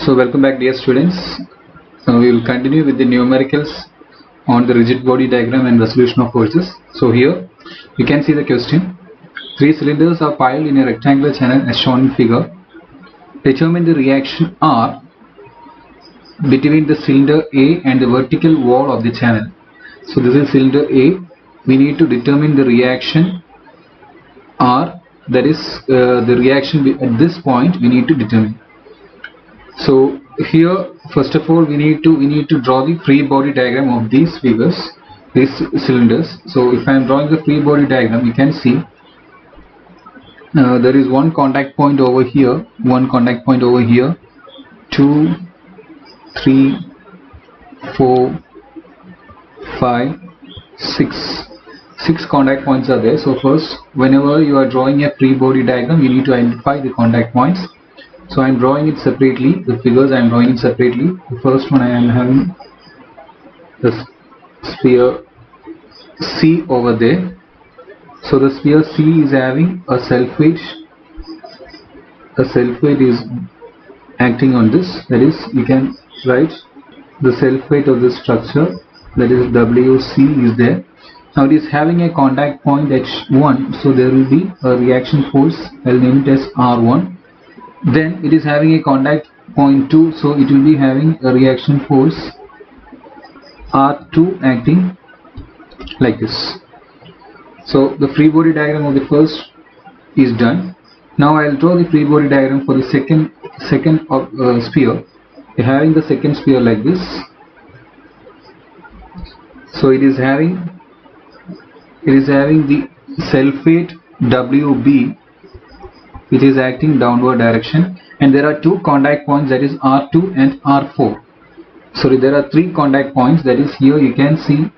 So welcome back, dear students. We will continue with the numericals on the rigid body diagram and resolution of forces. So here you can see the question. 3 cylinders are piled in a rectangular channel as shown in figure. Determine the reaction R between the cylinder A and the vertical wall of the channel. So this is cylinder A. We need to determine the reaction R, that is the reaction at this point we need to determine. So here first of all we need to draw the free body diagram of these figures, these cylinders. So if I am drawing the free body diagram, you can see there is one contact point over here, one contact point over here, 2, 3, 4, 5, 6 contact points are there. So first, whenever you are drawing a free body diagram, you need to identify the contact points. So I am drawing it separately, the figures I am drawing it separately. The first one, I am having the sphere C over there. So the sphere C is having a self weight. A self weight is acting on this, that is, you can write the self weight of this structure, that is WC is there. Now it is having a contact point H1, so there will be a reaction force, I will name it as R1. Then it is having a contact point 2, so it will be having a reaction force R2 acting like this. So the free body diagram of the first is done. Now I will draw the free body diagram for the second sphere. Having the second sphere like this. So it is having the self weight WB. It is acting downward direction, and there are 2 contact points, that is R2 and R4. Sorry, there are 3 contact points, that is, here you can see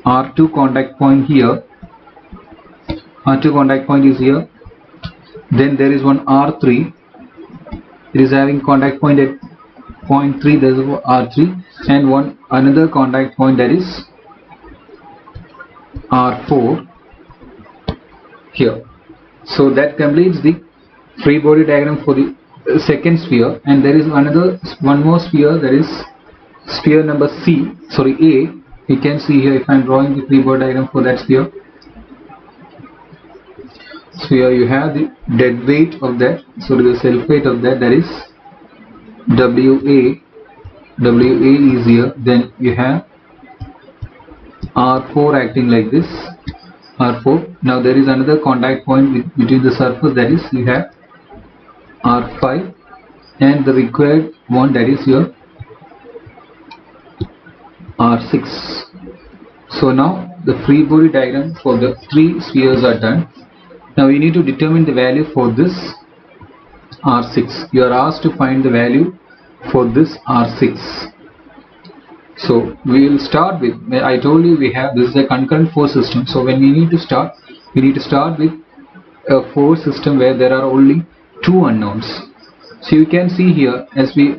R2 contact point here. R2 contact point is here. Then there is one R3. It is having contact point at point 3, there is R3, and another contact point, that is R4 here. So that completes the free body diagram for the second sphere, and there is one more sphere, that is sphere number A. You can see here, if I am drawing the free body diagram for that sphere. So here you have the dead weight of that, so the self weight of that, that is WA is here. Then you have R4 acting like this, R4. Now there is another contact point between the surface, that is you have R5, and the required one, that is your R6. So now the free body diagram for the 3 spheres are done. Now you need to determine the value for this R6. You are asked to find the value for this R6. So we will start with, I told you this is a concurrent force system. So when we need to start with a force system where there are only 2 unknowns. So you can see here, as we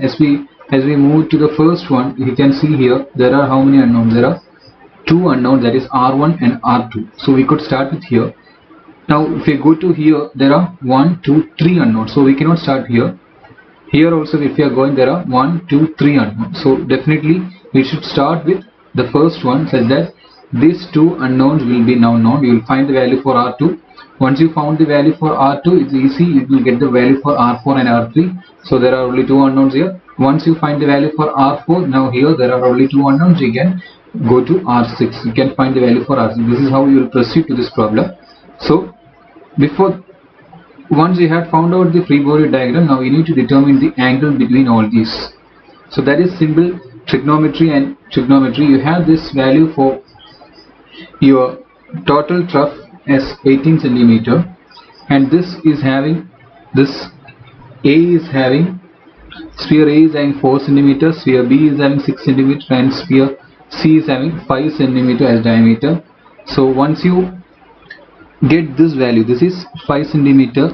move to the first one, you can see here there are how many unknowns? There are 2 unknowns, that is R1 and R2. So we could start with here. Now if we go to here, there are 1, 2, 3 unknowns. So we cannot start here. Here also, if we are going, there are 1, 2, 3 unknowns. So definitely we should start with the first one, such that these 2 unknowns will be now known. You will find the value for R2. Once you found the value for R2, it's easy. You will get the value for R4 and R3. So there are only 2 unknowns here. Once you find the value for R4, now here there are only 2 unknowns. You can go to R6. You can find the value for R6. This is how you will proceed to this problem. So once you have found out the free body diagram, now you need to determine the angle between all these. So that is simple trigonometry and trigonometry. You have this value for your total trough as 18 centimeter, and this is having, sphere A is having 4 centimeter, sphere B is having 6 centimeter, and sphere C is having 5 centimeter as diameter. So once you get this value, this is 5 centimeter,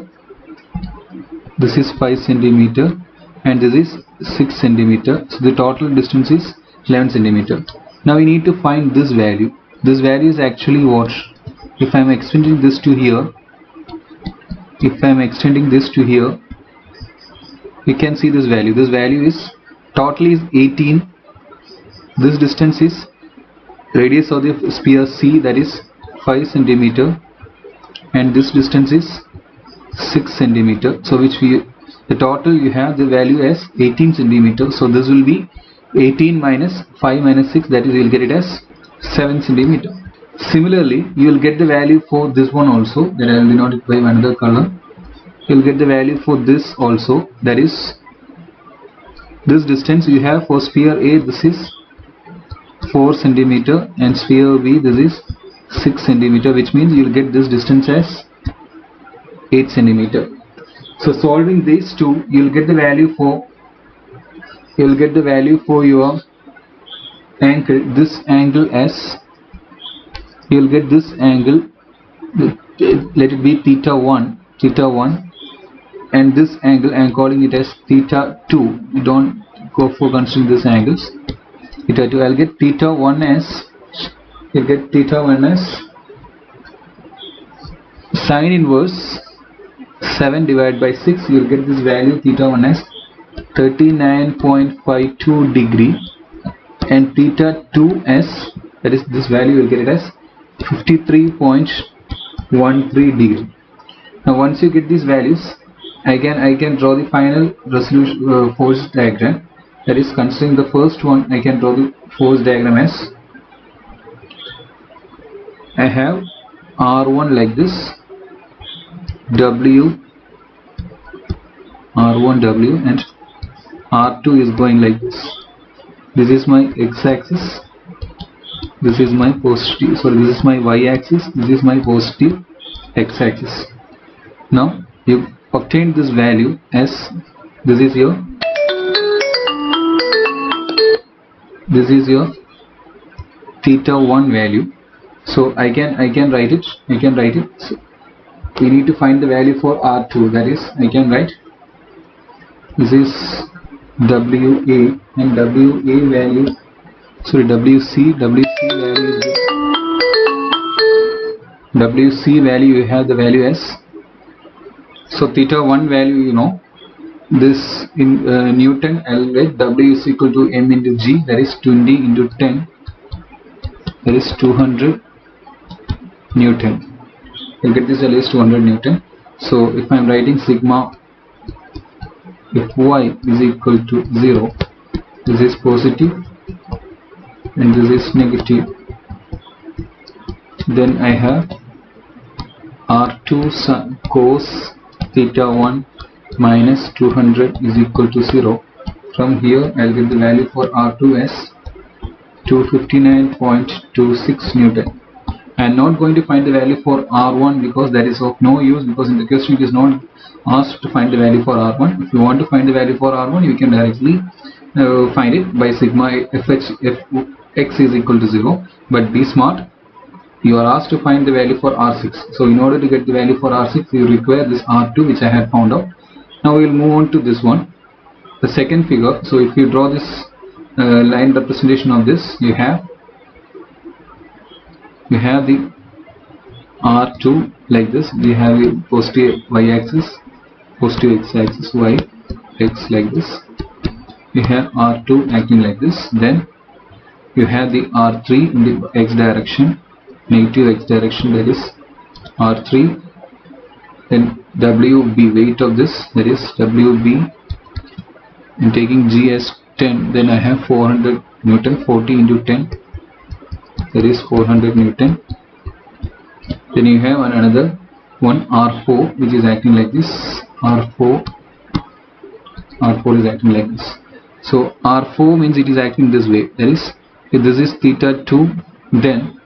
this is 5 centimeter, and this is 6 centimeter. So the total distance is 11 centimeter. Now we need to find this value. This value is actually what? If I am extending this to here, you can see this value. This value is totally is 18. This distance is radius of the sphere C, that is 5 centimeter, and this distance is 6 centimeter. So the total you have the value as 18 centimeter. So this will be 18 minus 5 minus 6, that is you will get it as 7 centimeter. Similarly, you will get the value for this one also, that I will denote it by another color. You will get the value for this also, that is this distance you have for sphere A, this is 4 centimeter, and sphere B, this is 6 centimeter, which means you will get this distance as 8 centimeter. So solving these two, you will get the value for your angle, this angle as, you will get this angle, let it be theta 1, and this angle I am calling it as theta 2. You don't go for considering these angles. Theta 2, I'll get theta 1 as, you'll get theta 1 as sine inverse 7 divided by 6. You'll get this value theta 1 as 39.52 degree, and theta 2 as, that is this value, you'll get it as 53.13 degree. Now once you get these values, I can draw the final resolution force diagram. That is, considering the first one, I can draw the force diagram as, I have R1 like this, W, R1 W, and R2 is going like this. This is my x-axis, this is my positive, sorry, this is my y-axis, this is my positive x-axis. Now you obtain this value as, this is your theta 1 value. So I can write it. So we need to find the value for R2, that is, I can write, this is WA, and WA value, sorry, WC value is this. WC value, you have the value as, so theta 1 value, you know, this in Newton, I'll write W is equal to M into G, that is 20 into 10, that is 200 Newton. You'll get this value as 200 Newton. So if I am writing sigma Fy is equal to 0, this is positive and this is negative, then I have R2 cos theta 1 minus 200 is equal to 0. From here I'll get the value for R2 as 259.26 Newton. I am not going to find the value for R1 because that is of no use, because in the question it is not asked to find the value for R1. If you want to find the value for R1, you can directly find it by sigma Fx is equal to 0. But be smart, you are asked to find the value for R6. So in order to get the value for R6, you require this R2 which I had found out. Now we will move on to this one, the second figure. So if you draw this line representation of this, you have the R2 like this. We have a positive y-axis, positive x-axis, y, x like this. You have R2 acting like this. Then you have the R3 in the x direction, negative x direction, that is R3. Then WB, weight of this, that is WB. I'm taking G as 10. Then I have 400 Newton, 40 into 10. That is 400 Newton. Then you have another one, R4, which is acting like this. R4 is acting like this. So R4 means it is acting this way. That is, if this is theta 2, then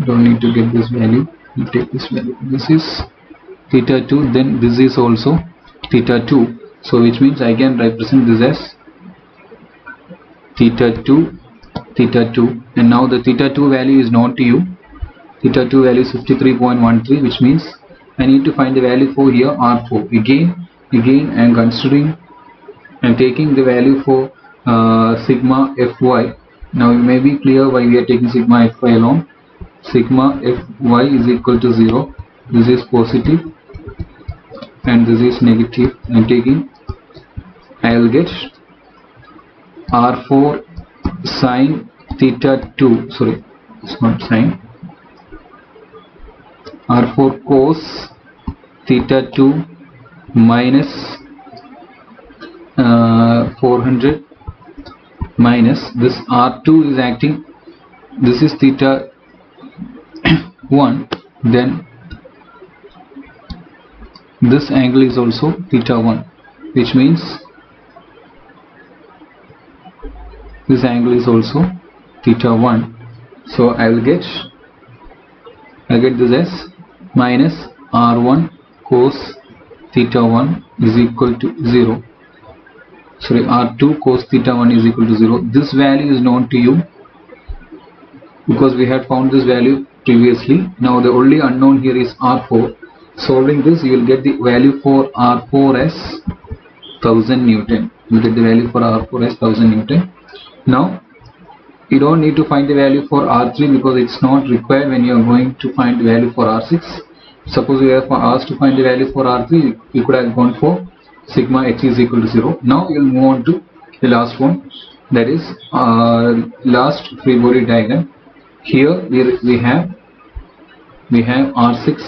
don't need to get this value. You take this value. This is theta 2. Then this is also theta 2. So which means I can represent this as theta 2. And now the theta 2 value is known to you. Theta 2 value is 53.13, which means I need to find the value for here R4. Again I am considering, I am taking the value for sigma Fy. Now you may be clear why we are taking sigma Fy alone. Sigma Fy is equal to 0. This is positive and this is negative. I am taking I will get r4 sine theta 2, sorry, it's not sine, r4 cos theta 2 minus 400 minus this r2 is acting, this is theta 1, then this angle is also theta 1, which means this angle is also theta 1. So I will get this as minus r1 cos theta 1 is equal to 0. Sorry, r2 cos theta 1 is equal to 0. This value is known to you because we had found this value previously. Now the only unknown here is r4. Solving this, you will get the value for r4 as 1000 Newton. You get the value for r4 as 1000 Newton. Now you don't need to find the value for r3 because it's not required when you are going to find the value for r6. Suppose you are asked to find the value for r3, you could have gone for sigma h is equal to 0. Now you will move on to the last one, that is last free body diagram. Here we have r6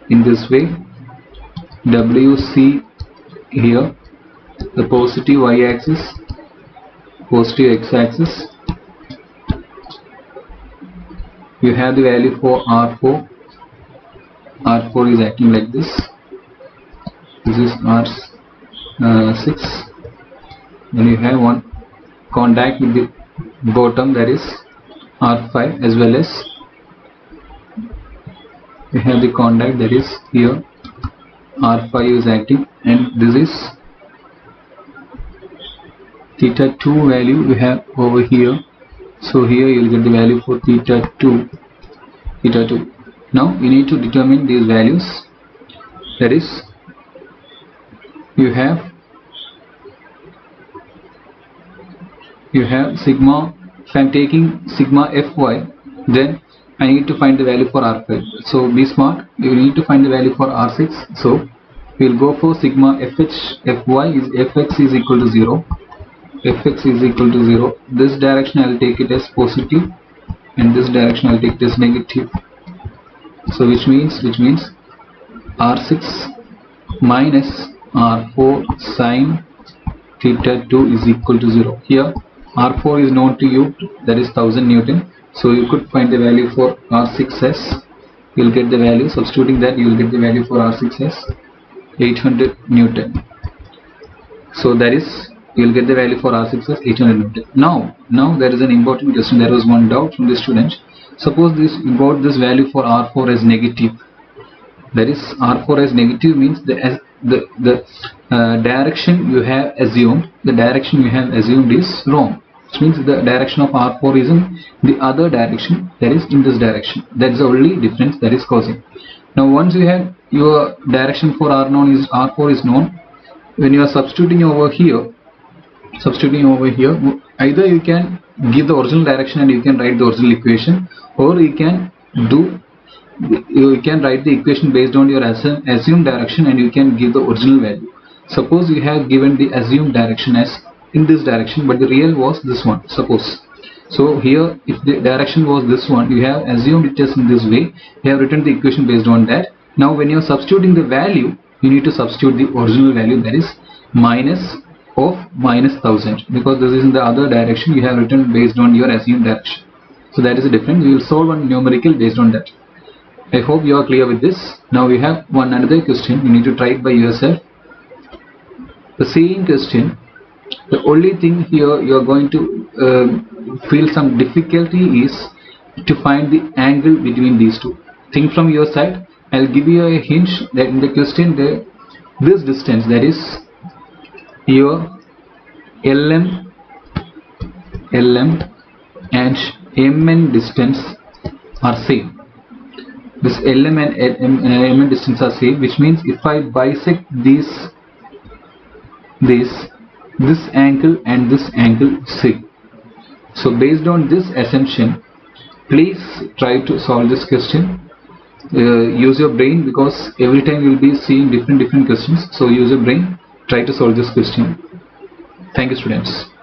in this way, WC here, the positive y-axis, positive x-axis. You have the value for r4. R4 is acting like this. This is r6. Then you have one contact with the bottom, that is r5, as well as we have the contact, that is here r5 is acting, and this is theta 2 value we have over here. So here you will get the value for theta 2. Now you need to determine these values, that is you have sigma. If I am taking sigma fy, then I need to find the value for r5. So be smart, you need to find the value for r6. So we will go for sigma fy is fx is equal to 0. Fx is equal to 0. This direction I will take it as positive, and this direction I will take it as negative. So which means r6 minus r4 sine theta 2 is equal to 0. Here r4 is known to you, that is 1000 Newton. So you could find the value for r6 as, you will get the value, substituting that you will get the value for r6 as 800 Newton. So that is, you will get the value for r6 as 800 Newton. Now there is an important question. There was one doubt from the student. Suppose you got this value for r4 as negative. That is, r4 as negative means the direction you have assumed, is wrong. Which means the direction of r4 is in the other direction, that is in this direction. That is the only difference that is causing. Now once you have your direction for r4 is known, when you are substituting over here, either you can give the original direction and you can write the original equation, or you can write the equation based on your assumed direction and you can give the original value. Suppose you have given the assumed direction as in this direction, but the real was this one, suppose. So here, if the direction was this one, you have assumed it is in this way, you have written the equation based on that. Now when you are substituting the value, you need to substitute the original value, that is minus 1000, because this is in the other direction, you have written based on your assumed direction. So that is the difference. We will solve one numerical based on that. I hope you are clear with this. Now we have another question. You need to try it by yourself. The same question. The only thing here you are going to feel some difficulty is to find the angle between these two. Think from your side. I will give you a hint that in the question this distance, that is your LM and MN distance are same. This LM and MN distance are same, which means if I bisect this angle and this angle same. So based on this assumption, please try to solve this question. Use your brain, because every time you will be seeing different questions. So use your brain, try to solve this question. Thank you, students.